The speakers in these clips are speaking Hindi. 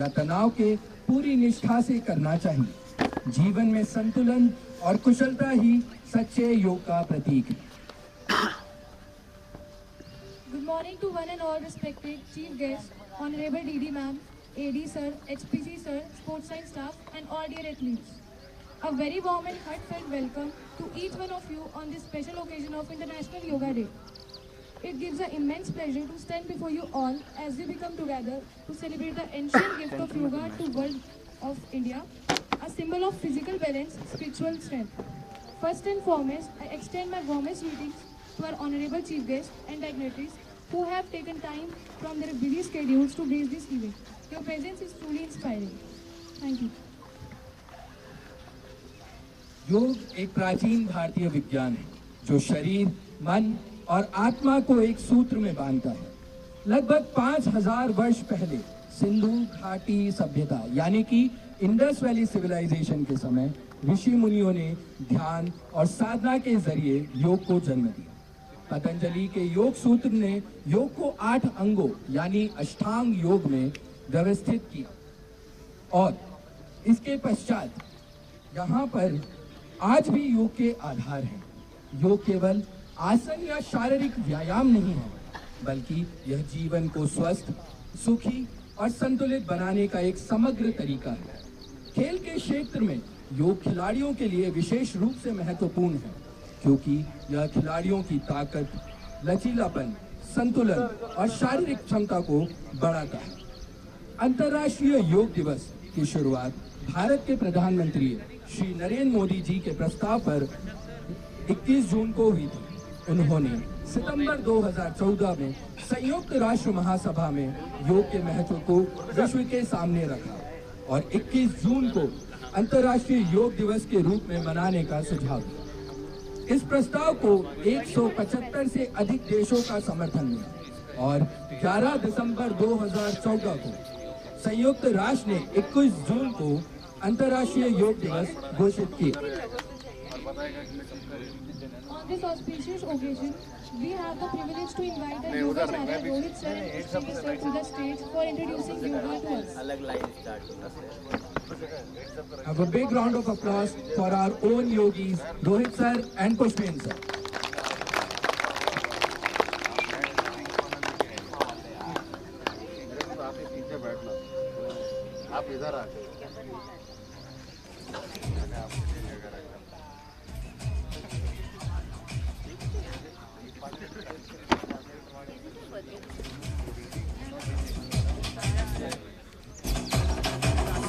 या तनाव के पूरी निष्ठा से करना चाहिए। जीवन में संतुलन और कुशलता ही सच्चे योग का प्रतीक है। Good morning to one and all respected chief guests, Honorable DD Ma'am, AD Sir, HPC Sir, Sports Science staff, and all dear athletes. A very warm and heartfelt welcome to each one of you on this special occasion of International Yoga Day. It gives an immense pleasure to stand before you all as we become together to celebrate the ancient gift of yoga to world of India, a symbol of physical balance, spiritual strength. First and foremost, I extend my warmest greetings to our honorable chief guests and dignitaries who have taken time from their busy schedules to grace this event. Your presence is truly inspiring. Thank you. योग एक प्राचीन भारतीय विज्ञान है जो शरीर, मन और आत्मा को एक सूत्र में बांधता है। लगभग 5000 वर्ष पहले सिंधु घाटी सभ्यता यानी कि इंडस वैली सिविलाइजेशन के समय ऋषि मुनियों ने ध्यान और साधना के जरिए योग को जन्म दिया। पतंजलि के योग सूत्र ने योग को 8 अंगों यानी अष्टांग योग में व्यवस्थित किया और इसके पश्चात यहाँ पर आज भी योग के आधार हैं। योग केवल आसन या शारीरिक व्यायाम नहीं है, बल्कि यह जीवन को स्वस्थ, सुखी और संतुलित बनाने का एक समग्र तरीका है। खेल के क्षेत्र में योग खिलाड़ियों के लिए विशेष रूप से महत्वपूर्ण है, क्योंकि यह खिलाड़ियों की ताकत, लचीलापन, संतुलन और शारीरिक क्षमता को बढ़ाता है। अंतर्राष्ट्रीय योग दिवस की शुरुआत भारत के प्रधानमंत्री श्री नरेंद्र मोदी जी के प्रस्ताव पर 21 जून को हुई थी। उन्होंने सितंबर 2014 में संयुक्त राष्ट्र महासभा में योग के महत्व को विश्व के सामने रखा और 21 जून को अंतर्राष्ट्रीय योग दिवस के रूप में मनाने का सुझाव दिया। इस प्रस्ताव को 175 से अधिक देशों का समर्थन मिला और 11 दिसंबर 2014 को संयुक्त राष्ट्र ने 21 जून को अंतर्राष्ट्रीय योग दिवस घोषित किया। On this auspicious occasion, we have the privilege to invite the yoga champion Rohit sir and Shri sir to the stage for introducing yoga to us. Have a big round of applause for our own yogis, Rohit sir and Pushpin sir. आप इधर आ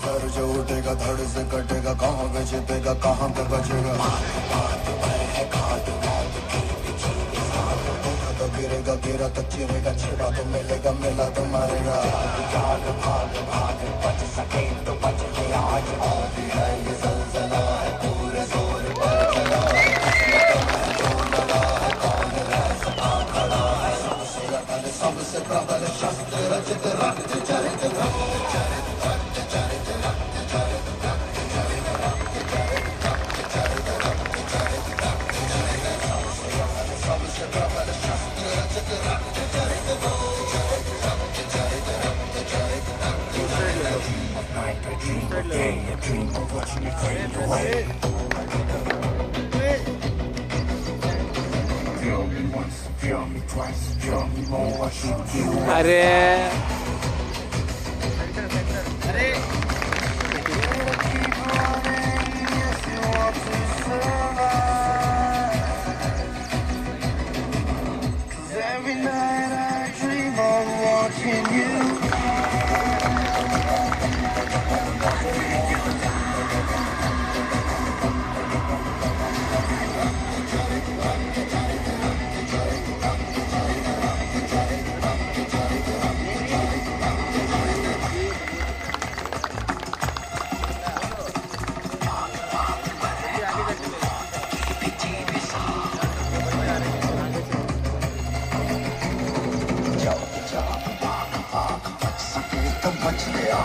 सर जो उठेगा धड़ से कटेगा, कहाँ पे जीतेगा कहाँ पे बचेगा। तो गिरेगा गिरा तो चिरेगा, छिड़ा तो मिलेगा मिला तो मारेगा। भाग भाग भाग बच सके तो बच ले आज, भी है ये ज़लज़ला है पूरे जोर पर चला है। जो लगा है कौन रह सका खड़ा है, सबसे अकल सबसे प्रबल शस्त्र रचित रक्त चरित भक्त चरित भक्त चरित रक्त चरित भक्त चरित रक्त चरित भक्त चरित रक्त चरित भक्त चरित सबसे अकल सबसे प्रबल शस्त्र रचित रक्त चरित भक्त चरित रक्त चरित रक्त चरित भक्त चरित। A dream of night, a dream of day, a dream of watching it fade away. Feel me once, feel me twice, feel me more, I shoot you. अरे Every night I dream of watching you. Bach गया।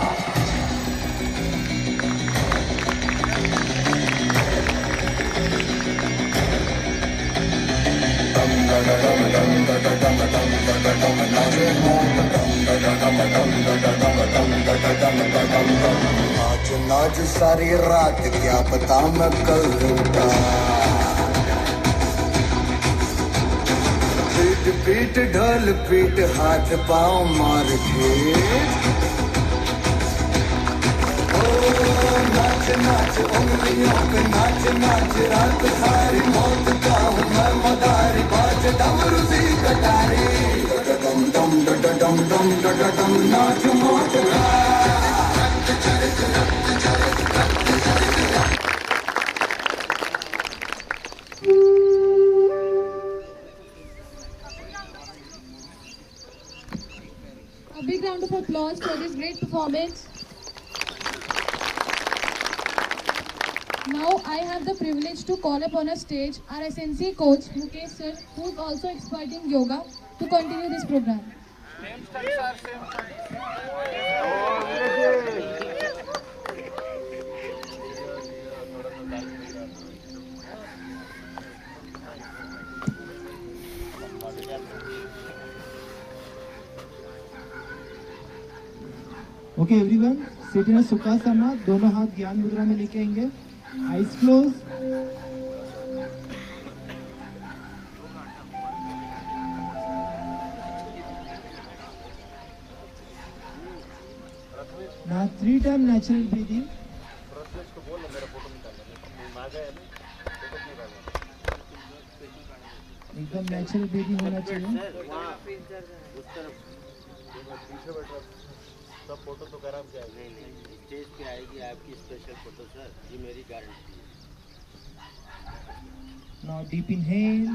नाच नाच सारी रात क्या पता मैं कल लूटा पीट पीट ढोल पीट हाथ पाँव मार के नाच नाच उंगलियों पे नाच नाच रात सारी मौत का हूँ मैं मदारी बाज डमरू सी कटारी डम डम डम डम डम डम नाच मौत A big round of applause for this great performance. Now I have the privilege to call upon a stage our SNC coach Mukesh sir, who is also expert in yoga, to continue this program. Okay everyone, sit in a Sukhasana, दोनों हाथ ज्ञान मुद्रा में लेके आएंगे, eyes closed. Now 3 times natural breathing. एकदम नेचुरल ब्रीदिंग होना चाहिए. सब फोटो तो खराब जाएगी. नहीं स्टेज पे आएगी आपकी स्पेशल फोटो सर, ये मेरी गारंटी है. Now deep inhale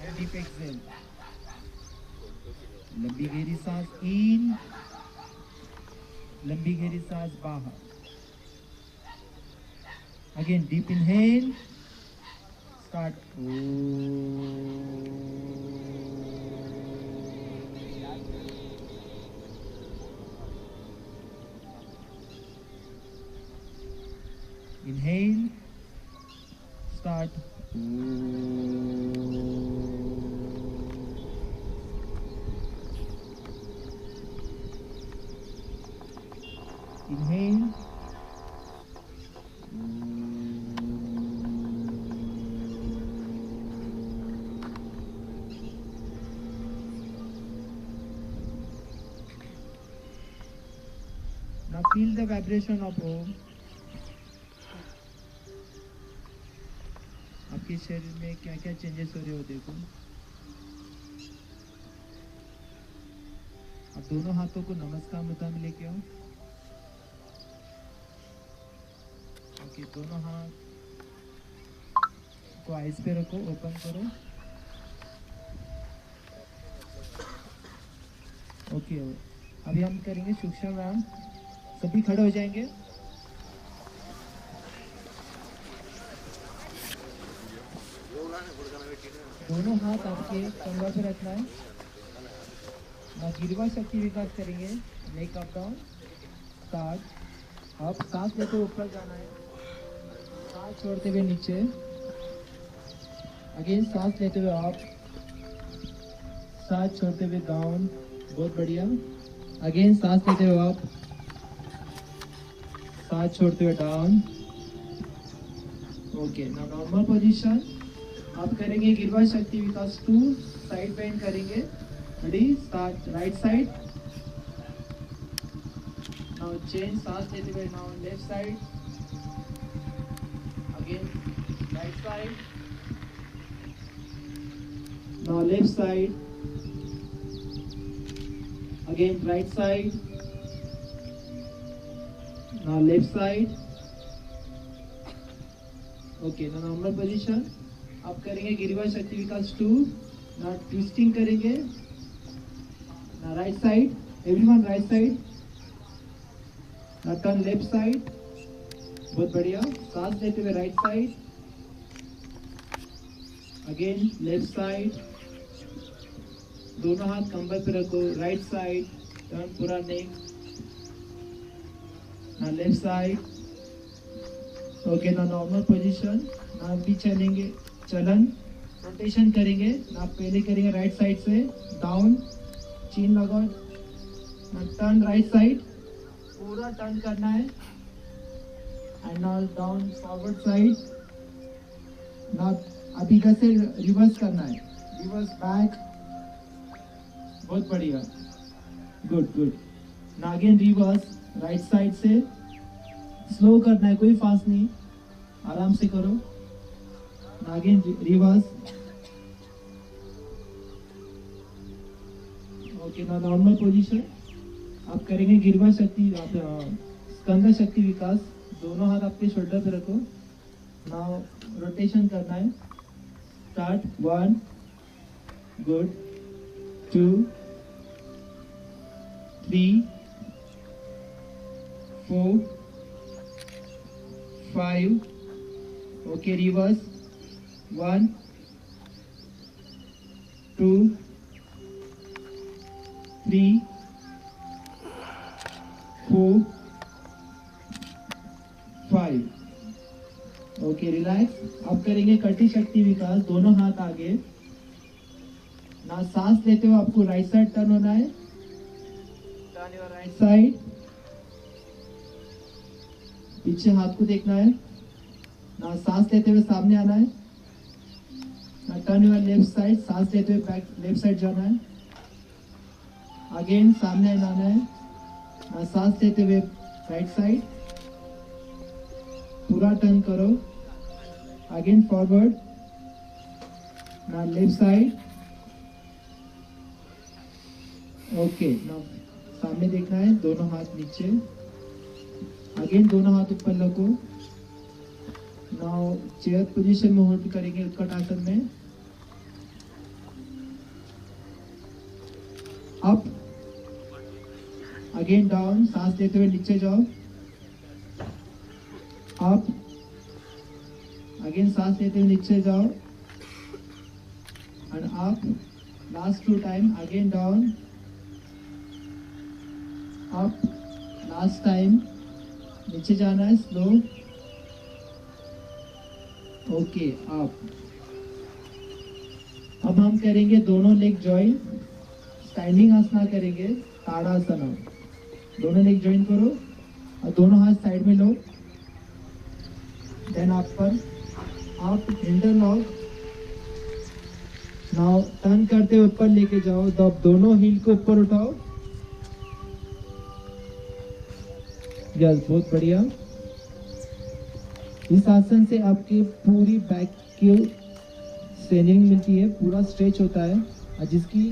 and deep exhale. लंबी गहरी सांस इन, लंबी गहरी सांस बाहर. Again deep inhale. Start. Inhale. Start. Inhale. Now feel the vibration of Om. आपके शरीर में क्या क्या चेंजेस हो रहे हो देखो. अब दोनों हाथों को नमस्कार मुद्रा में लेके आओ. ओके, दोनों हाथ को आइज पे रखो, ओपन करो. ओके, अभी हम करेंगे सूक्ष्म व्यायाम. सभी खड़े हो जाएंगे. दोनों हाथ आपके कंधा पे रखना है. ना गिरवा शक्ति विकास करेंगे. नेक अप डाउन. स्टार्ट. अब सांस लेते हुए ऊपर जाना है, सांस छोड़ते हुए नीचे. अगेन सांस लेते हुए अप, सांस छोड़ते हुए डाउन. बहुत बढ़िया. अगेन सांस लेते हुए अप, सांस छोड़ते हुए डाउन. ओके, ना नॉर्मल पोजीशन. आप करेंगे गिरवा शक्ति विकास 2. साइड बेंड करेंगे. Ready, start. Right side. Now change. सांस लेते हुए now left side. Again right side. Now left side. Again right side. Now left side. Okay, ना नॉर्मल पोजीशन. आप करेंगे गिरवा शक्ति विकास 2. ना ट्विस्टिंग करेंगे. ना right side. Everyone right side. ना टर्न लेफ्ट साइड. बहुत बढ़िया. सांस लेते हुए right side. Again left side. दोनों हाथ कंबल पे रखो. Right side. टर्न पूरा नेक. ना लेफ्ट साइड. ओके, ना नॉर्मल पोजीशन. ना भी चलेंगे चलन रोटेशन करेंगे. आप पहले करेंगे राइट साइड से डाउन. चेन लगाओ। ना टर्न राइट साइड, पूरा टर्न करना है। And now down forward side. ना अभी इधर से रिवर्स करना है, रिवर्स बैक, बहुत बढ़िया, गुड गुड। ना अगेन रिवर्स राइट साइड से, स्लो करना है, कोई फास्ट नहीं, आराम से करो। ना अगेन रिवर्स। ओके, ना नॉर्मल पोजीशन। आप करेंगे गिरवा शक्ति, स्कंद शक्ति विकास। दोनों हाथ आपके शोल्डर पे रखो। नाउ रोटेशन करना है। Start, 1, good, 2, 3, 4, 5, okay, reverse, 1, 2, 3, 4, 5, okay, relax. अब करेंगे कटी शक्ति विकास। दोनों हाथ आगे। ना सांस लेते हुए आपको राइट साइड टर्न होना है। टर्न योर राइट साइड, पीछे हाथ को देखना है। ना सांस लेते हुए सामने आना है। ना टर्न योर लेफ्ट साइड, सांस लेते हुए बैक लेफ्ट साइड जाना है। अगेन सामने आना है। ना सांस लेते हुए राइट साइड, पूरा टर्न करो। Again forward. ना लेफ्ट साइड, ओके। ना सामने देखना है, दोनों हाथ नीचे। अगेन दोनों हाथ ऊपर रखो। नाउ चेयर पोजीशन में होल्ड करेंगे उत्कट आसन में। अप, अगेन डाउन, सांस लेते हुए नीचे जाओ। अप, अगेन सांस लेते हुए नीचे जाओ। And up, last 2 time. Again down, up, last time. नीचे जाना है, स्लो, ओके, अप। अब हम करेंगे दोनों लेग ज्वाइन। स्टैंडिंग आसना करेंगे, ताड़ासना। दोनों लेग ज्वाइन करो और दोनों हाथ साइड में लो। देन आप पर आप इंटरलॉक। नाउ टर्न करते हुए ऊपर लेके जाओ। तो आप दोनों हील को ऊपर उठाओ। यस, बहुत बढ़िया। इस आसन से आपकी पूरी बैक की स्ट्रेनिंग मिलती है, पूरा स्ट्रेच होता है। और जिसकी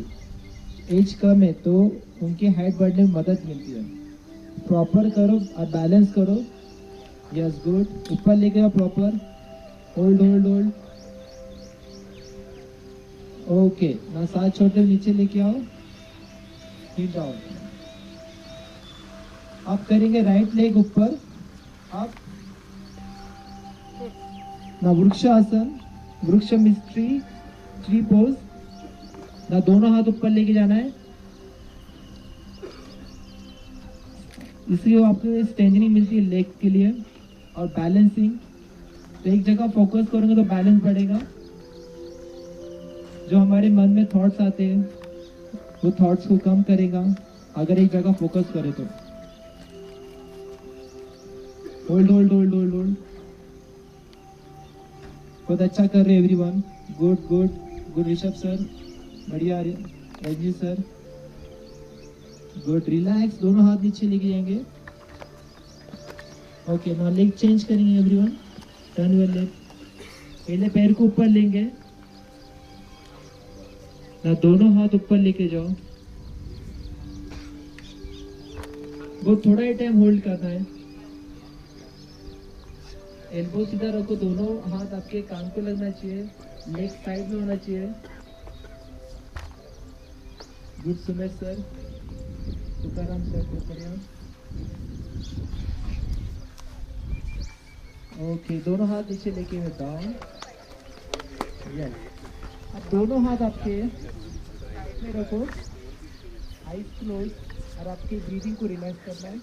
एज कम है तो उनके हाइट बढ़ने में मदद मिलती है। प्रॉपर करो और बैलेंस करो। Yes, good. ऊपर लेके आओ proper. Hold hold hold, okay. ना साथ छोटे नीचे लेके आओ। Hit down. आप करेंगे राइट लेग ऊपर। आप ना वृक्ष आसन, वृक्ष मिस्ट्री, ट्री पोज। ना दोनों हाथ ऊपर लेके जाना है। इसलिए आपको स्ट्रेंथनिंग मिलती है लेग के लिए। और बैलेंसिंग, तो एक जगह फोकस करोगे तो बैलेंस बढ़ेगा। जो हमारे मन में थॉट्स आते हैं वो थॉट्स को कम करेगा अगर एक जगह फोकस करे तो। Hold hold hold hold hold, बहुत अच्छा कर रहे हैं everyone. Good good good. Rishabh sir बढ़िया, रंजीत सर गुड। रिलैक्स, दोनों हाथ नीचे लेके जाएंगे। ओके, नाउ लेग चेंज करेंगे एवरीवन। Turn your leg. पहले पैर को ऊपर लेंगे। ना दोनों हाथ ऊपर लेके जाओ। वो थोड़ा ही टाइम होल्ड करना है। एल्बो सीधा रखो, दोनों हाथ आपके कान को लगना चाहिए, लेग साइड में होना चाहिए। Good Sumesh sir, Tukaram sir, बढ़िया। ओके, दोनों हाथ नीचे लेके हुए डाउन। यस, अब दोनों हाथ आपके साइड में रखो, आईज क्लोज, और आपके ब्रीदिंग को रिलैक्स करना है।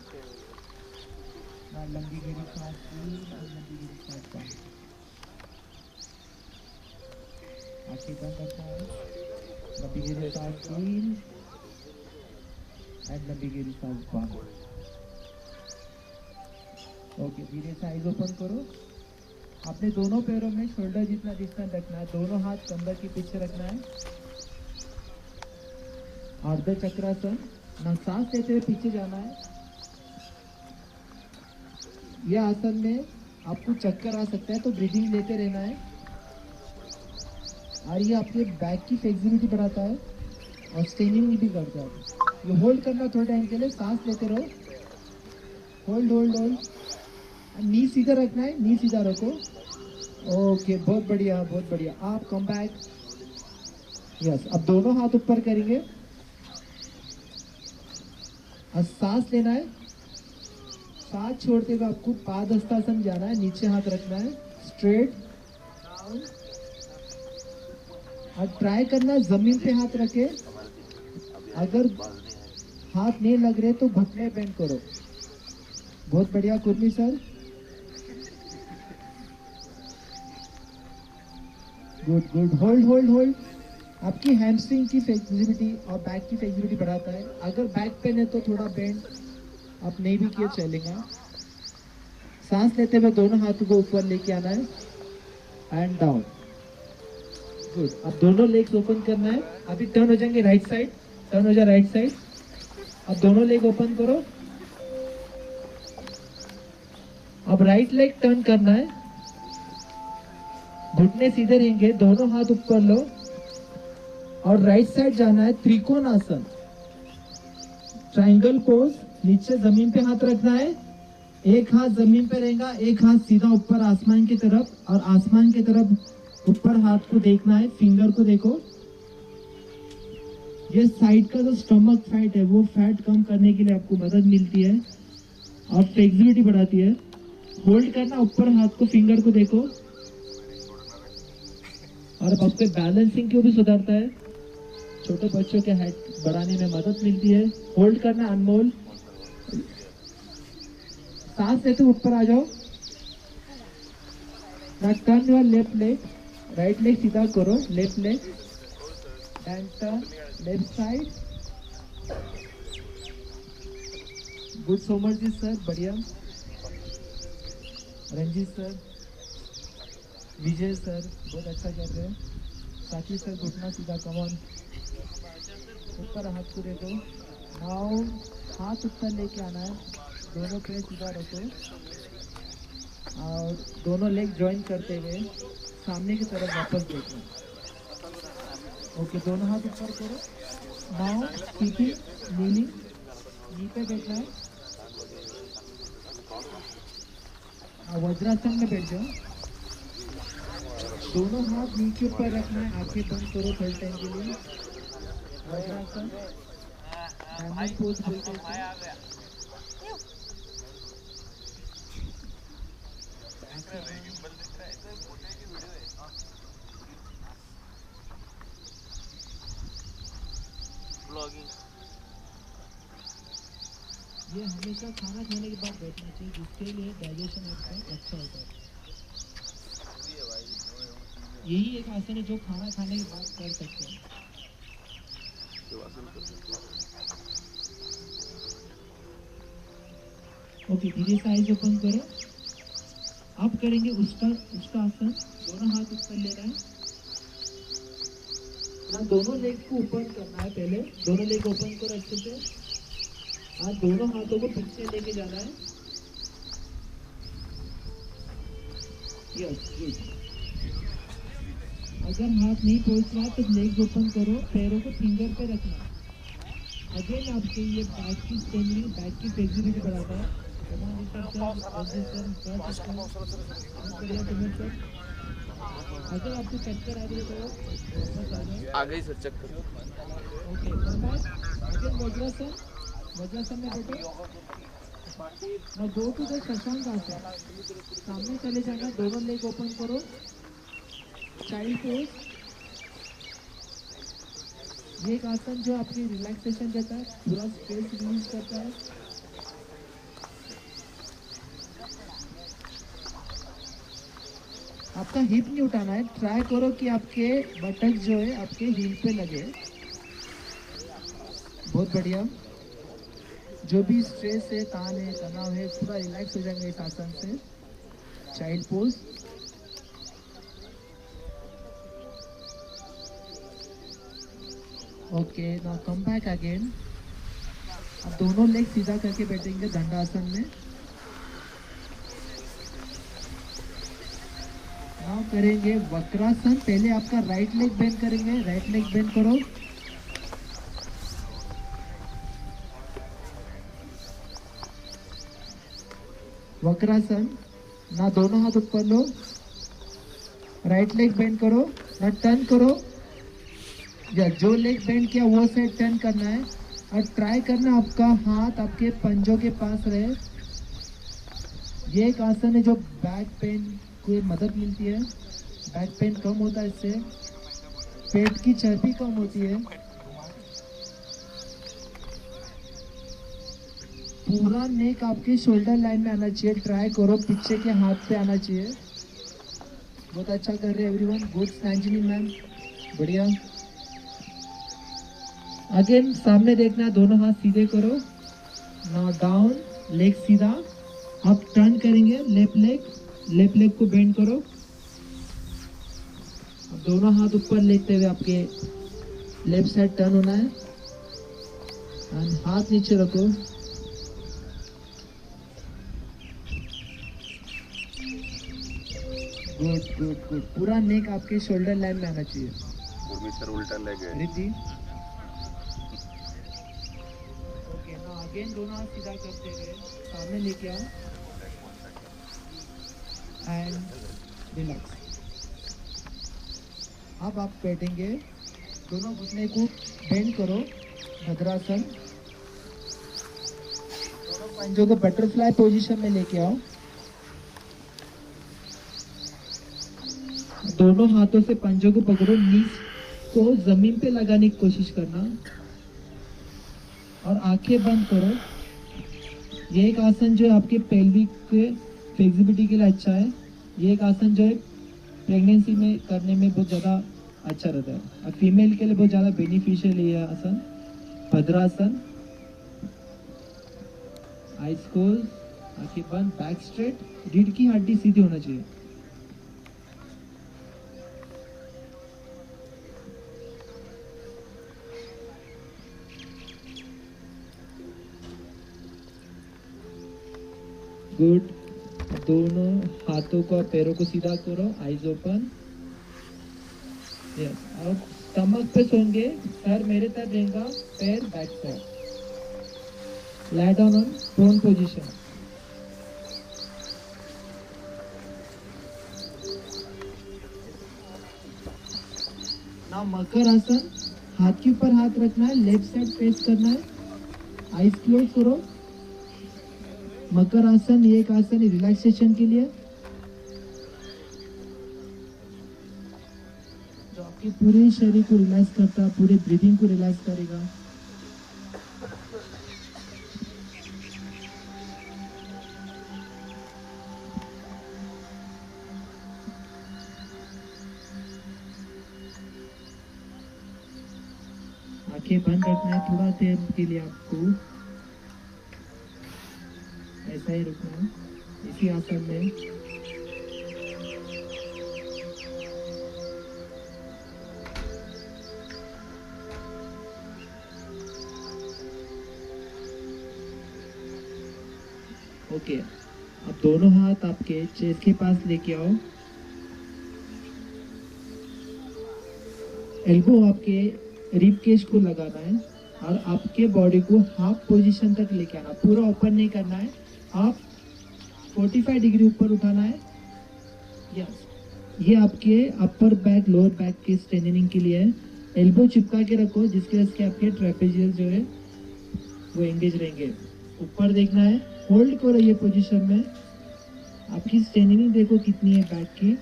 लंबी गहरी सांस ली और लंबी गहरी सांस बाहर। आंखें बंद रखना है। लंबी गहरी सांस ली एंड नबीगिरी सांस बाहर। ओके, धीरे से आइज ओपन करो। अपने दोनों पैरों में शोल्डर जितना डिस्टेंस रखना है, दोनों हाथ कंधे के पीछे रखना है। अर्ध चक्रासन, ना सांस लेते हुए पीछे जाना है। यह आसन में आपको चक्कर आ सकता है तो ब्रीदिंग लेते रहना है। और ये आपके बैक की फ्लेक्सिबिलिटी बढ़ाता है और स्ट्रेनिंग भी करता है। ये होल्ड करना थोड़े टाइम के लिए, सांस लेते रहो। Hold hold hold. नी सीधा रखना है, नी सीधा रखो। ओके, बहुत बढ़िया बहुत बढ़िया। आप कम बैक। यस, अब दोनों हाथ ऊपर करेंगे और सांस लेना है। सांस छोड़ते हुए आपको पादहस्तासन जाना है, नीचे हाथ रखना है, स्ट्रेट डाउन। और ट्राई करना जमीन पे हाथ रखे। अगर हाथ नहीं लग रहे तो घुटने बेंड करो। बहुत बढ़िया Kurmi sir, good good. Hold hold hold. आपकी हैमस्ट्रिंग की फ्लेक्सिबिलिटी और बैक की फ्लेक्सिबिलिटी बढ़ाता है। अगर बैक पेन है तो थोड़ा बेंड आप नहीं भी किए चलेगा। सांस लेते हुए दोनों हाथों को ऊपर लेके आना है एंड डाउन। गुड। अब दोनों लेग्स ओपन करना है। अभी टर्न हो जाएंगे राइट साइड, टर्न हो जाए राइट साइड। अब दोनों लेग ओपन करो। अब राइट लेग टर्न करना है, घुटने सीधे रहेंगे, दोनों हाथ ऊपर लो और राइट साइड जाना है। त्रिकोण आसन, ट्रायंगल पोज। नीचे जमीन पे हाथ रखना है, एक हाथ जमीन पे रहेगा, एक हाथ सीधा ऊपर आसमान की तरफ, और आसमान की तरफ ऊपर हाथ को देखना है, फिंगर को देखो। ये साइड का जो स्टमक फैट है वो फैट कम करने के लिए आपको मदद मिलती है और फ्लेक्सिबिलिटी बढ़ाती है। होल्ड करना, ऊपर हाथ को, फिंगर को देखो। और अब आपके बैलेंसिंग को भी सुधारता है, छोटे बच्चों के हाइट बढ़ाने में मदद मिलती है। होल्ड करना अनमोल। सांस लेते ऊपर आ जाओ। ना turn your left leg, right leg सीधा करो, left leg and turn left side. Good Somarjit sir, बढ़िया। रंजीत सर, विजय सर बहुत अच्छा कर रहे हैं। साथी सर घुटना सीधा, कमॉन ऊपर हाथ को दे दो। नाउ हाथ ऊपर लेके आना है, दोनों पैर सीधा रखो और दोनों लेग ज्वाइन करते हुए सामने की तरफ वापस देखो। ओके, दोनों हाथ ऊपर करो। नाउ कीपिंग नीलिंग, नी पे बैठना है। वज्रासन में बैठ जाओ। दोनों हाथ नी के ऊपर रखना है, आंखें बंद करो थोड़े टाइम के लिए। वज्रासन, डायमंड पोज बोलते हैं। ये हमेशा खाना खाने के बाद बैठना चाहिए, जिसके लिए डाइजेशन आपका अच्छा होता है। यही एक आसन है जो खाना खाने के बाद कर सकते हैं। ओके, धीरे से आइज ओपन करो। अब करेंगे उसका आसन। दोनों हाथ ऊपर लेना है ना, दोनों लेग को ऊपर करना है। पहले दोनों लेग ओपन करो अच्छे से और दोनों हाथों को पीछे लेके जाना है। Yes, good. अगर हाथ नहीं पहुंच रहा तो लेग ओपन करो, पैरों को फिंगर पे रखना। अगेन आपके ये बैक की स्ट्रेनिंग, बैक की फ्लेक्सिबिलिटी बढ़ाता है। अगर आपको चक्कर आ रही है तो आ गई सर चक्कर। ओके, अगेन वज्रासन, वज्रासन में बैठो। Now go to the Shashank आसन, सामने चले जाना, दोनों लेग ओपन करो, चाइल्ड पोज। ये एक आसन जो आपकी रिलैक्सेशन देता है, पूरा स्ट्रेस रिलीज करता है। आपका हिप नहीं उठाना है, ट्राई करो कि आपके बटक जो है आपके हील पे लगे। बहुत बढ़िया। जो भी स्ट्रेस है, तान है, तनाव है, पूरा रिलैक्स हो जाएंगे इस आसन से। Child pose. Okay, now come back again. अब दोनों लेग सीधा करके बैठेंगे दंडासन में। नाउ करेंगे वक्रासन। पहले आपका राइट लेग बेंड करेंगे, राइट लेग बेंड करो। वक्रासन। ना दोनों हाथ ऊपर लो, राइट लेग बेंड करो, ना टर्न करो, या जो लेग बेंड किया वो साइड टर्न करना है। और ट्राई करना आपका हाथ आपके पंजों के पास रहे। ये एक आसन है जो बैक पेन को मदद मिलती है, बैक पेन कम होता है इससे, पेट की चर्बी कम होती है। पूरा नेक आपके शोल्डर लाइन में आना चाहिए। ट्राई करो पीछे के हाथ पे आना चाहिए। बहुत अच्छा कर रहे हैं एवरीवन, गुड स्टैंडिंग मैम, बढ़िया। अगेन सामने देखना, दोनों हाथ सीधे करो। नाउ डाउन, लेग सीधा। आप टर्न करेंगे लेफ्ट लेग को बेंड करो। अब दोनों हाथ ऊपर लेते हुए आपके लेफ्ट साइड टर्न होना है। एंड हाथ नीचे रखो। Good good good. पूरा नेक आपके शोल्डर लाइन में आना चाहिए। सर उल्टा लेग है। रिद्धि। ओके, नाउ अगेन दोनों हाथ सीधा करते हुए सामने लेके आओ एंड रिलैक्स। अब आप बैठेंगे, दोनों घुटने को बेंड करो, भद्रासन। दोनों पंजों को बटरफ्लाई पोजीशन में लेके आओ। दोनों हाथों से पंजों को पकड़ो, नीज को जमीन पे लगाने की कोशिश करना और आंखें बंद करो। ये एक आसन जो है आपके पेल्विक के फ्लेक्सिबिलिटी के लिए अच्छा है। ये एक आसन जो है प्रेगनेंसी में करने में बहुत ज़्यादा अच्छा रहता है और फीमेल के लिए बहुत ज़्यादा बेनिफिशियल है ये आसन। भद्रासन। आइज क्लोज, आंखें बंद, बैक स्ट्रेट, रीढ़ की हड्डी सीधी होना चाहिए। गुड। दोनों हाथों को पैरों को सीधा करो, आईज ओपन। यस, अब स्टमक पे सोएंगे, सर मेरे तरफ रहेगा, पैर back side. Lie down on prone position. Now makarasana. हाथ के ऊपर हाथ रखना है, लेफ्ट साइड फेस करना है, आईज क्लोज करो। मकर आसन ये एक आसन है रिलैक्सेशन के लिए, जो आपके पूरे शरीर को रिलैक्स करता है, पूरे ब्रीदिंग को रिलैक्स करेगा। आंखें बंद रखना है थोड़ा देर के लिए, आपको ऐसा ही रुकना है इसी आसन में। ओके, अब दोनों हाथ आपके चेस्ट के पास लेके आओ। एल्बो आपके रिब केज को लगाना है और आपके बॉडी को हाफ पोजीशन तक लेके आना, पूरा ओपन नहीं करना है। आप 45 डिग्री ऊपर उठाना है। यस, ये आपके अपर बैक लोअर बैक के स्ट्रेंथनिंग के लिए है। एल्बो चिपका के रखो जिसकी वजह से आपके ट्रेपेजियस जो है वो एंगेज रहेंगे। ऊपर देखना है, होल्ड करो ये पोजीशन में। आपकी स्ट्रेंथनिंग देखो कितनी है बैक की।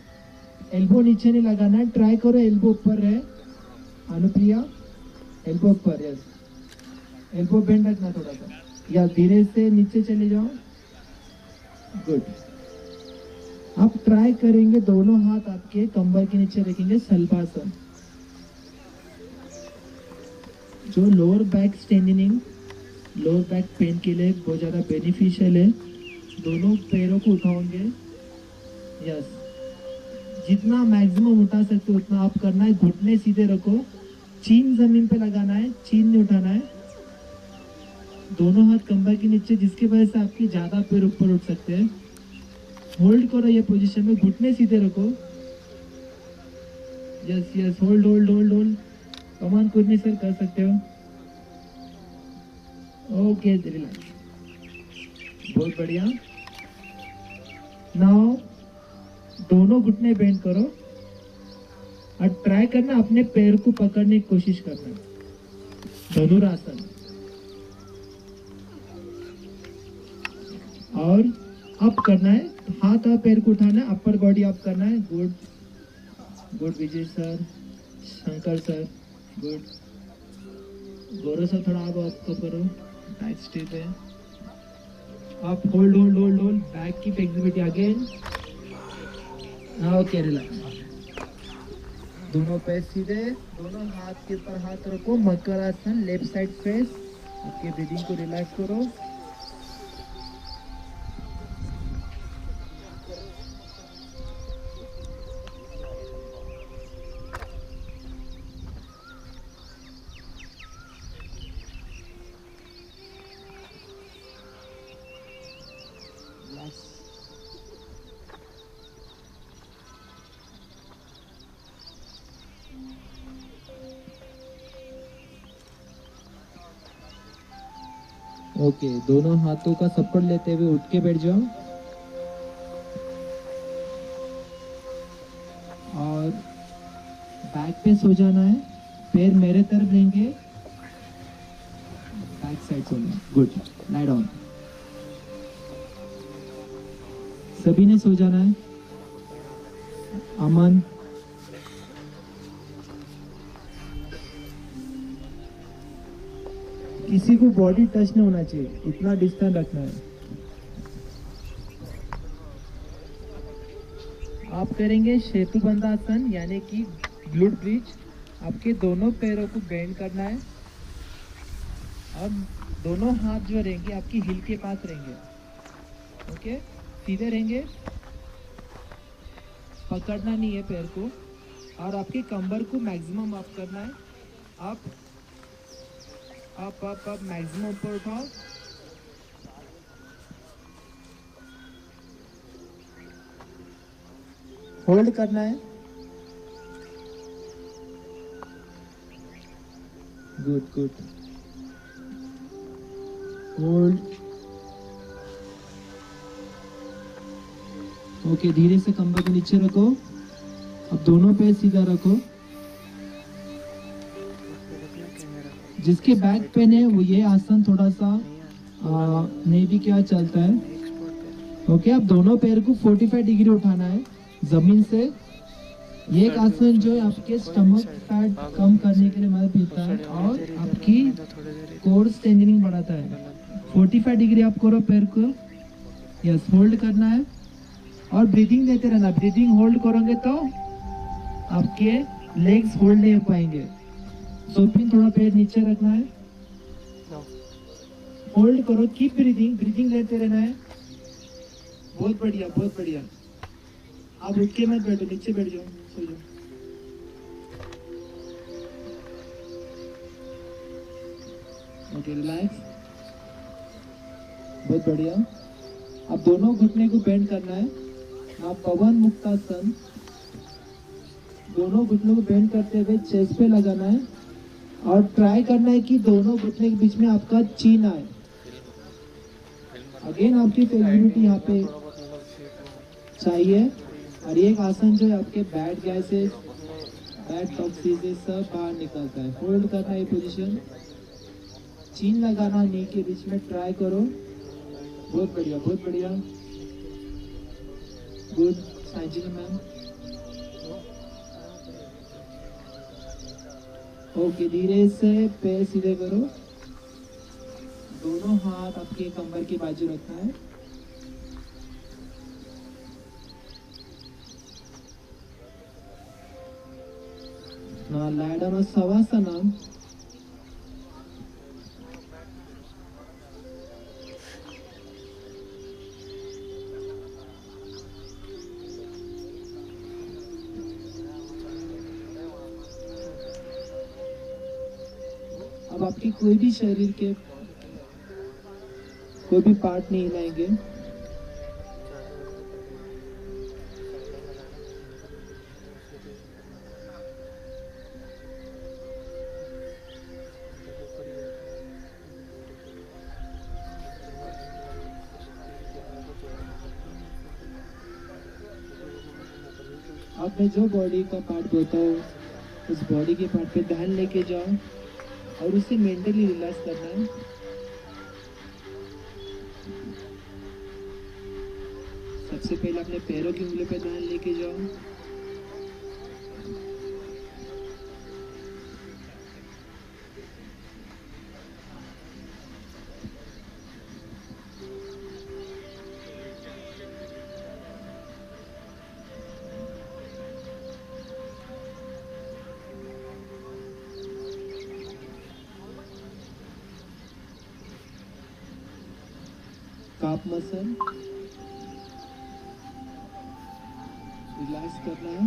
एल्बो नीचे नहीं लगाना है, ट्राई करो एल्बो ऊपर रहे। अनुप्रिया, एल्बो ऊपर, यस। एल्बो बेंड रखना थोड़ा सा, या धीरे से नीचे चले जाओ। गुड। अब ट्राई करेंगे दोनों हाथ आपके कंबर के नीचे रखेंगे, सल्पासन। जो lower back strengthening lower back pain के लिए बहुत ज़्यादा बेनिफिशियल है। दोनों पैरों को उठाओगे, यस, जितना मैक्सिमम उठा सकते हो उतना आप करना है। घुटने सीधे रखो, चीन जमीन पे लगाना है, चीन नहीं उठाना है। दोनों हाथ कंबर के नीचे, जिसकी वजह से आपके ज़्यादा पैर ऊपर उठ सकते हैं। होल्ड करो ये पोजीशन में, घुटने सीधे रखो, yes yes, hold hold hold hold. Come on Kurni sir कर सकते हो। ओके, रिलैक्स, बहुत बढ़िया। नाउ दोनों घुटने बेंड करो और ट्राई करना अपने पैर को पकड़ने की कोशिश करना, धनुरासन। और अप करना है, हाथ और पैर को उठाना है, अपर बॉडी अप करना है। गुड गुड विजय सर, शंकर सर, गुड। गौरव सर थोड़ा आप अप करो, बैक स्टेप है। Up, hold hold hold hold, back की फ्लेक्सिबिलिटी अगेन। ओके, रिलैक्स, दोनों पैर सीधे, दोनों हाथ के ऊपर हाथ रखो, मकरासन, लेफ्ट साइड फेस। आपके ब्रीदिंग को रिलैक्स करो। ओके, दोनों हाथों का सपोर्ट लेते हुए उठ के बैठ जाओ और बैक पे सो जाना है। पैर मेरे तरफ रहेंगे, बैक साइड सोना। Good, lie down. सभी ने सो जाना है। अमन, किसी को बॉडी टच नहीं होना चाहिए, इतना डिस्टेंस रखना है। आप करेंगे सेतुबंधासन यानी कि ग्लूट ब्रिज। आपके दोनों पैरों को बेंड करना है। अब दोनों हाथ जो रहेंगे आपकी हिल के पास रहेंगे, ओके, सीधे रहेंगे, पकड़ना नहीं है पैर को। और आपके कंबर को मैक्सिमम अप करना है। Up up up up, maximum ऊपर उठाओ। होल्ड करना है। Good good, hold. ओके, धीरे से कंबर को नीचे रखो। अब दोनों पैर सीधा रखो। जिसके बैक पेन है वो ये आसन थोड़ा सा नेवी क्या चलता है। ओके, अब दोनों पैर को 45 डिग्री उठाना है जमीन से। ये एक आसन जो है आपके स्टमक फैट कम करने के लिए मदद देता है और आपकी कोर स्ट्रेंथनिंग बढ़ाता है। 45 डिग्री आप करो पैर को, यस, होल्ड करना है और ब्रीदिंग देते रहना। ब्रीदिंग होल्ड करोगे तो आपके लेग्स होल्ड नहीं हो पाएंगे। सोपिन, थोड़ा पैर नीचे रखना है, होल्ड करो, कीप ब्रीदिंग, ब्रीदिंग लेते रहना है। बहुत बढ़िया, बहुत बढ़िया। आप उठ के मत बैठो, नीचे बैठ जाओ, सो जाओ। ओके, रिलैक्स, बहुत बढ़िया। अब दोनों घुटने को बेंड करना है। आप पवन मुक्तासन, दोनों घुटनों को बेंड करते हुए चेस्ट पे लगाना है और ट्राई करना है कि दोनों घुटने के बीच में आपका चीन आए। अगेन आपकी फ्लेक्सिबिलिटी यहाँ पे चाहिए। और ये एक आसन जो है आपके बैड गैसेस, बैड टॉक्सिस सब बाहर निकलता है। होल्ड करना है ये पोजीशन, चीन लगाना नी के बीच में, ट्राई करो। बहुत बढ़िया, बहुत बढ़िया, गुड। साइजिल मैम, ओके, धीरे से पैर सीधे करो। दोनों हाथ आपके कमर के बाजू रखना है। ना लाई डाउन और सवासनम। आपके कोई भी शरीर के कोई भी पार्ट नहीं हिलाएंगे। अब मैं जो बॉडी का पार्ट बोलता हूँ उस बॉडी के पार्ट पे ध्यान लेके जाओ और उसे मेंटली रिलैक्स करना है। सबसे पहले अपने पैरों की उंगलियों पे ध्यान लेके जाओ। काप मसल रिलैक्स करना है।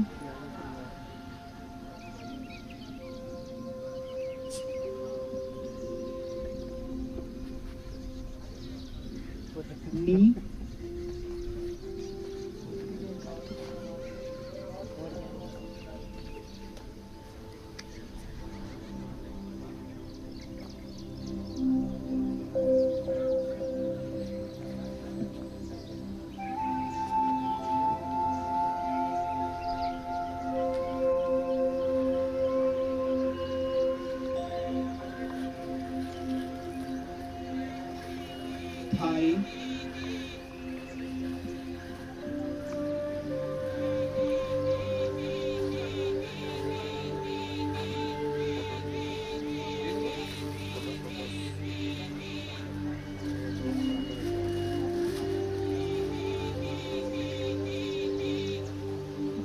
नी Thai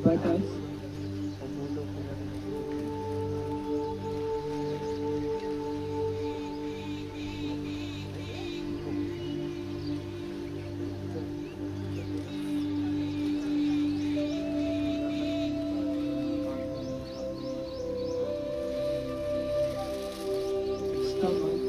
buttocks, stomach,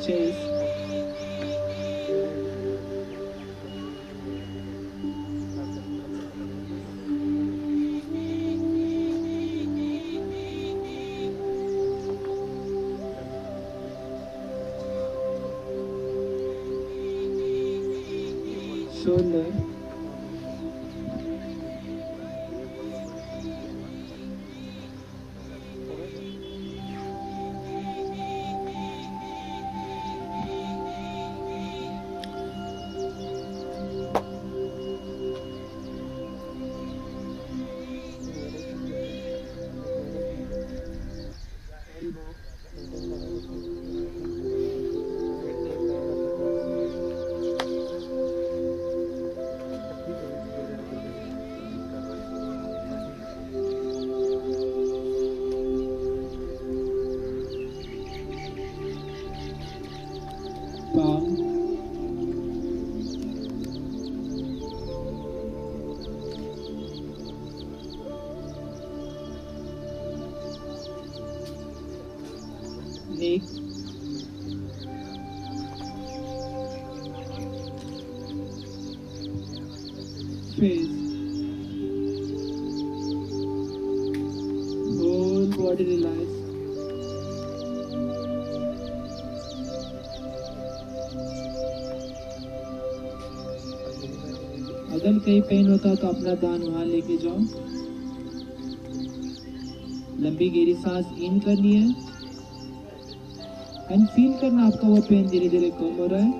chest, shoulder, palm, neck, face, whole body relax. अगर कहीं पेन होता तो अपना ध्यान वहां लेके जाओ। लंबी गहरी सांस इन करनी है एंड फील करना आपका वो पेन धीरे धीरे कम हो रहा है।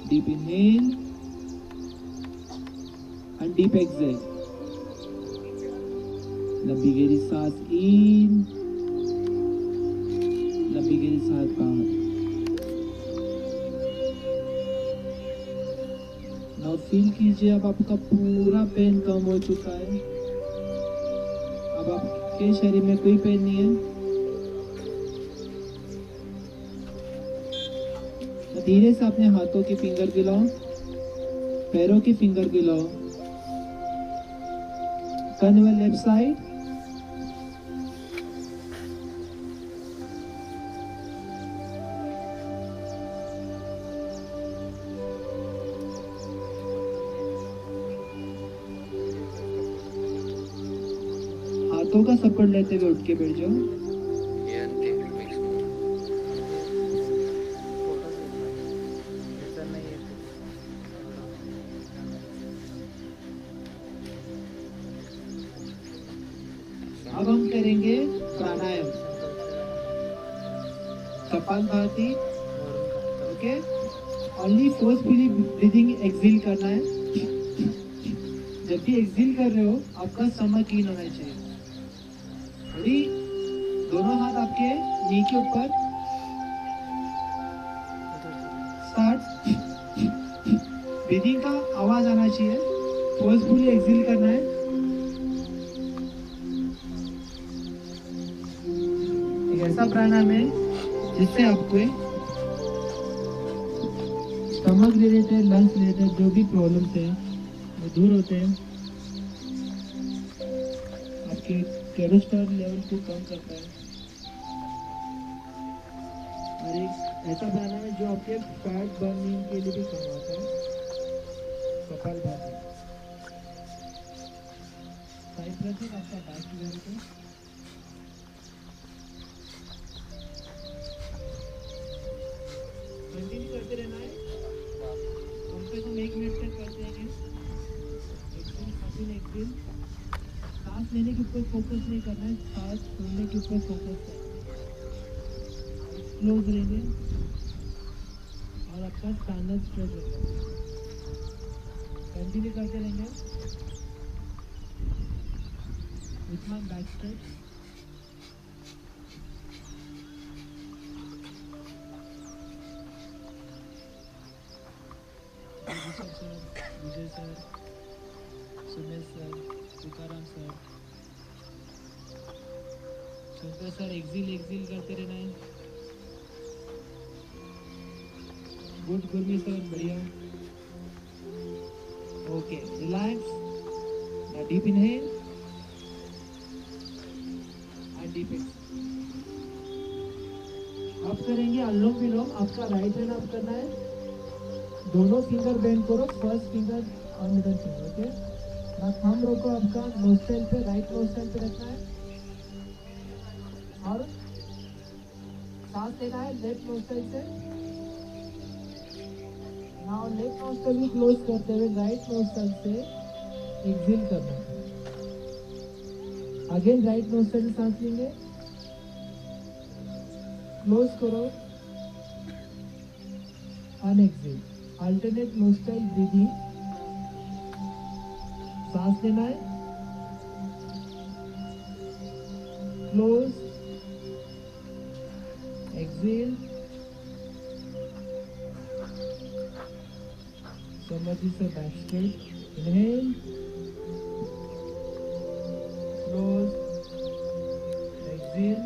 Deep inhale and deep exhale. लंबी गहरी सांस इन, लंबी के साथ बाहर। नाउ फील कीजिए अब आपका पूरा पेन कम हो चुका है। अब आपके शरीर में कोई पेन नहीं है। तो धीरे से अपने हाथों की फिंगर गिलाओ, पैरों की फिंगर गिलाओ। Turn your left side. हाथों का सपोर्ट लेते हुए उठ के बैठ जाओ। ये अंतिम मिक्स अब हम करेंगे pranayama, kapalbhati. Okay, only forcefully breathing exhale करना है। जब भी एक्सेल कर रहे हो आपका स्टमक क्लीन होना चाहिए। रेडी, दोनों हाथ आपके नी के ऊपर। स्टार्ट। ब्रीदिंग का आवाज आना चाहिए। फोर्सफुली एक्सेल करना है। एक ऐसा प्राणायाम है जिससे आपको स्टमक रिलेटेड, लंग्स रिलेटेड जो भी प्रॉब्लम्स है वो दूर होते हैं। आपके कोलेस्ट्रॉल लेवल को कम करता है। और एक ऐसा प्राणायाम है जो आपके फैट बर्निंग के लिए भी काम आता है, कपालभाति। साइड रखिए आपका बैक की जगह पे। कंटिन्यू करते रहना है, कम से कम 1 मिनट तक करते हैं। एक्सेल, सांस लेने के ऊपर फोकस नहीं करना है, सांस छोड़ने के ऊपर फोकस करना है। क्लोज रहेंगे और आपका स्टैंडर्ड स्ट्रेच रहेगा। कंटिन्यू करते रहेंगे। इतना back stretch. Vijay sir, Sumesh sir, Tukaram sir, Shankar sir, exhale करते रहना है। गुड गुरमीत सर, बढ़िया। Okay, relax. Now deep inhale and deep exhale. अब करेंगे अनुलोम विलोम। आपका राइट हैंड अप करना है, दोनों फिंगर बेंड करो, फर्स्ट फिंगर और मिडल फिंगर। ओके, ना थंब रोको आपका नोस्ट्रल पे, राइट नोस्ट्रल पे रखना है और सांस लेना है लेफ्ट नोस्ट्रल से। नाउ लेफ्ट नोस्ट्रल भी क्लोज करते हुए राइट नोस्ट्रल से एक्सेल करना है। अगेन राइट नोस्ट्रल से सांस लेंगे, क्लोज करो और एक्सेल। Alternate nostril breathing. सांस लेना है, क्लोज, एक्सेल। समझिए से back straight. Inhale, close, exhale.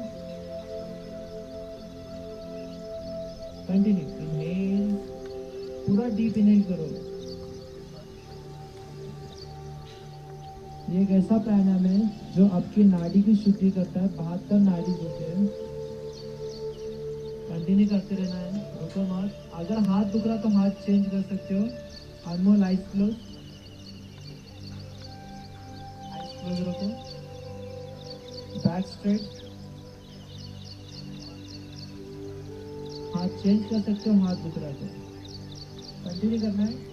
Continue. Inhale, पूरा डीप इनहेल करो। ये एक ऐसा प्राणायाम है जो आपकी नाड़ी की शुद्धि करता है। 72 नाड़ी होते हैं। कंटिन्यू करते रहना है, रुको मत। अगर हाथ दुख रहा तो हाथ चेंज कर सकते हो। अनमोल आइज क्लोज, आइज क्लोज रखो, बैक स्ट्रेट। हाथ चेंज कर सकते हो, हाथ दुख रहा तो। कंटिन्यू करना है।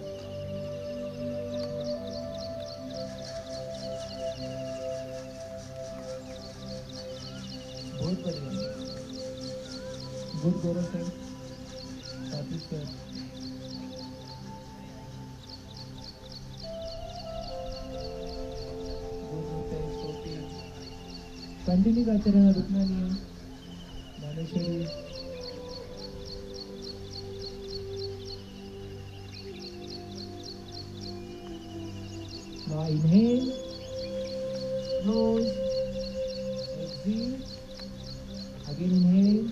बहुत बढ़िया, गुड गौरव सर, साथी सर। कंटिन्यू करते रहना, रुकना नहीं है। मानेश्वरी, Now inhale, close, exhale. Again inhale,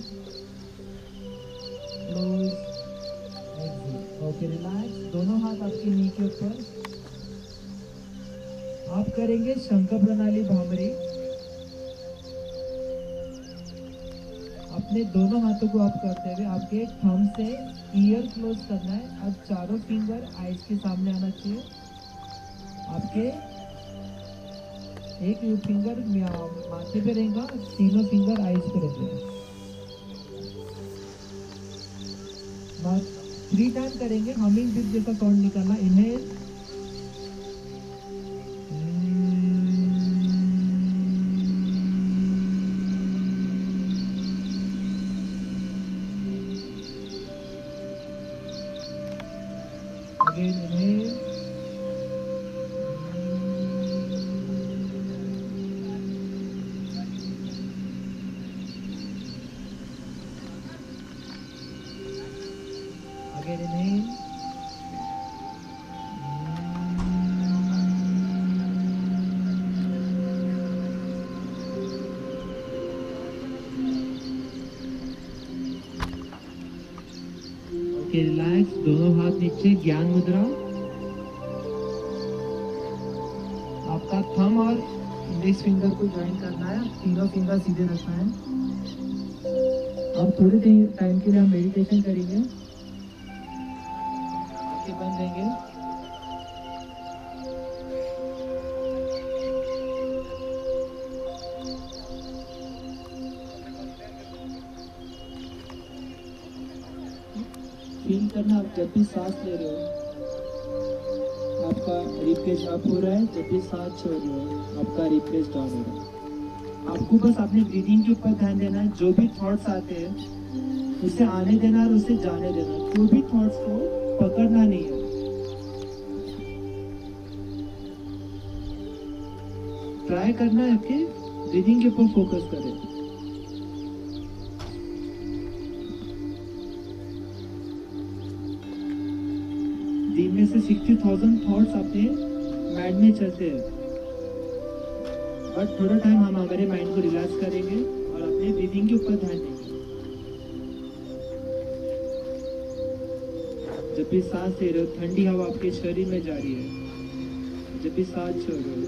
close, exhale. Okay, relax. दोनों हाथ आपके नी के ऊपर. आप करेंगे शंकर प्रणाली भ्रामरी. अपने दोनों हाथों को आप करते हुए आपके थंब से ईयर क्लोज करना है. अब चारों फिंगर आईज के सामने आना चाहिए. आपके एक फिंगर माथे पे रहेगा, तीनों फिंगर आईज पे रहेंगे. 3 टाइम करेंगे. हमिंग बीट जैसा साउंड निकालना. Inhale, again inhale, again inhale, okay relax. दोनों हाथ नीचे, ज्ञान मुद्रा. आपका थंब और इंडेक्स फिंगर को ज्वाइन करना है. तीनों फिंगर सीधे रखना है. अब थोड़े टाइम के लिए हम मेडिटेशन करेंगे. आंखें बंद रहेंगे. फील करना, आप जब भी सांस ले रहे हो आपका रिफ्रेश अप हो रहा है. जब भी सांस छोड़ रहे हो आपका रिफ्रेश डाउन हो रहा है. आपको बस अपने ब्रीदिंग के ऊपर ध्यान देना है. जो भी थॉट्स आते हैं उसे आने देना और उसे जाने देना. कोई भी थॉट्स को पकड़ना नहीं है. ट्राई करना है कि ब्रीदिंग के ऊपर फोकस करें. दिन में से 60,000 थॉट्स अपने माइंड में चलते हैं. बट थोड़ा टाइम हम हमारे माइंड को रिलैक्स करेंगे और अपने ब्रीदिंग के ऊपर ध्यान देंगे. जब भी सांस ले रहे हो ठंडी हवा आपके शरीर में जा रही है. जब भी सांस छोड़ रहे हो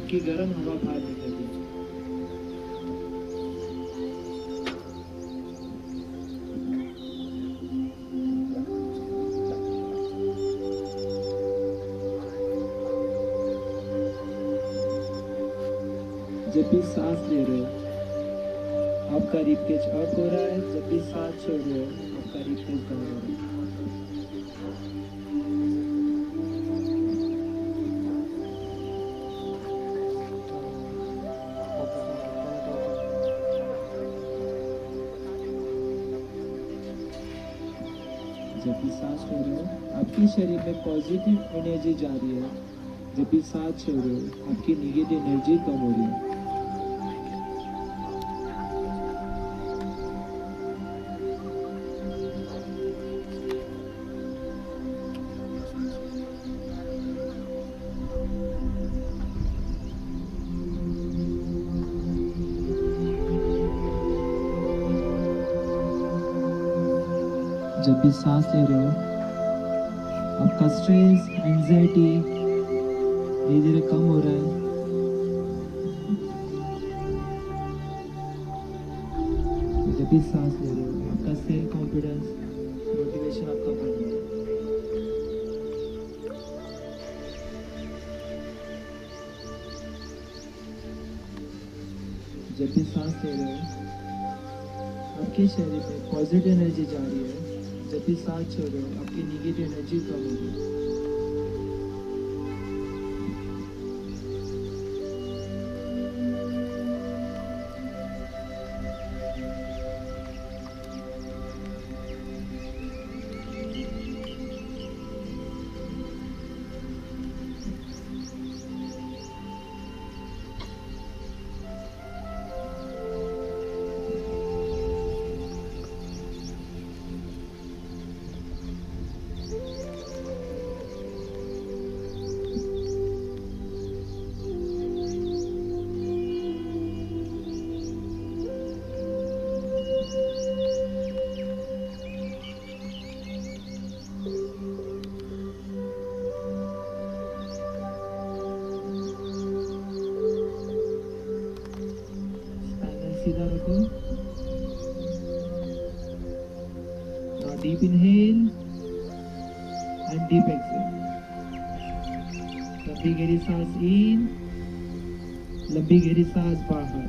आपकी गर्म हवा बाहर निकल रही है. जब भी सांस ले रहे हो आपका रिफ्रेश अप हो रहा है. जब भी सांस छोड़ रहे हो आपका रिफ्रेश डाउन हो रहा है. जब भी सांस ले रहे हो आपके शरीर में पॉजिटिव एनर्जी जा रही है. जब भी सांस छोड़ रहे हो आपकी नेगेटिव एनर्जी कम हो रही है. जब भी सांस ले रहे हो आपका स्ट्रेस, एंजाइटी धीरे धीरे कम हो रहा है. जब भी सांस ले रहे हो आपका सेल्फ कॉन्फिडेंस, मोटिवेशन आपका बढ़ रहा है. जब भी सांस ले रहे हो आपके शरीर में पॉजिटिव एनर्जी जा रही है. जब भी सांस छोड़ रहे हो आपकी नेगेटिव एनर्जी कम हो रही है. सीधा रखो। Now deep inhale and deep exhale. लंबी गहरी सांस इन, लंबी गहरी सांस बाहर।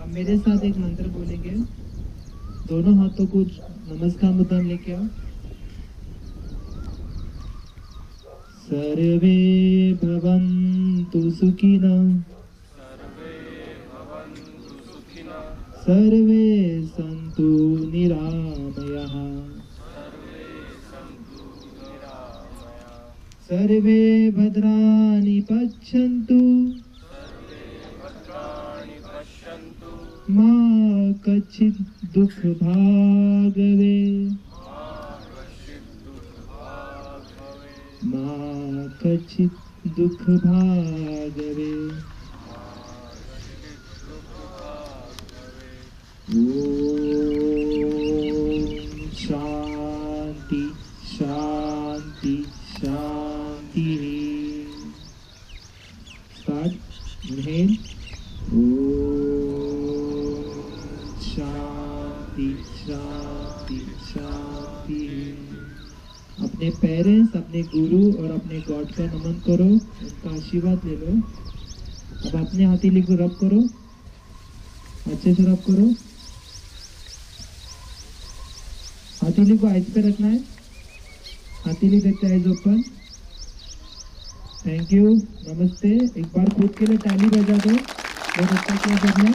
अब मेरे साथ एक मंत्र बोलेंगे। दोनों हाथों को नमस्कार मुद्रा में लेके आओ। सर्वे भवन्तु सुखिनः, सर्वे सन्तु निरामयाः, सर्वे भद्राणि पश्यन्तु, मा कश्चित् दुःखभाग् मा कश्चित् दुःखभाग् ओम शांति शांति शांति। स्टार्ट। इनहेल। ओम शांति शांति शांति। अपने पेरेंट्स, अपने गुरु और अपने गॉड का नमन करो, उनका आशीर्वाद ले लो। अब अपने हथेली को रब करो, अच्छे से रब करो। हथेली को आइज पे रखना है, हथेली देखते आइज ओपन। थैंक यू, नमस्ते। एक बार खुद के लिए ताली बजा दो, बहुत अच्छा किया सबने।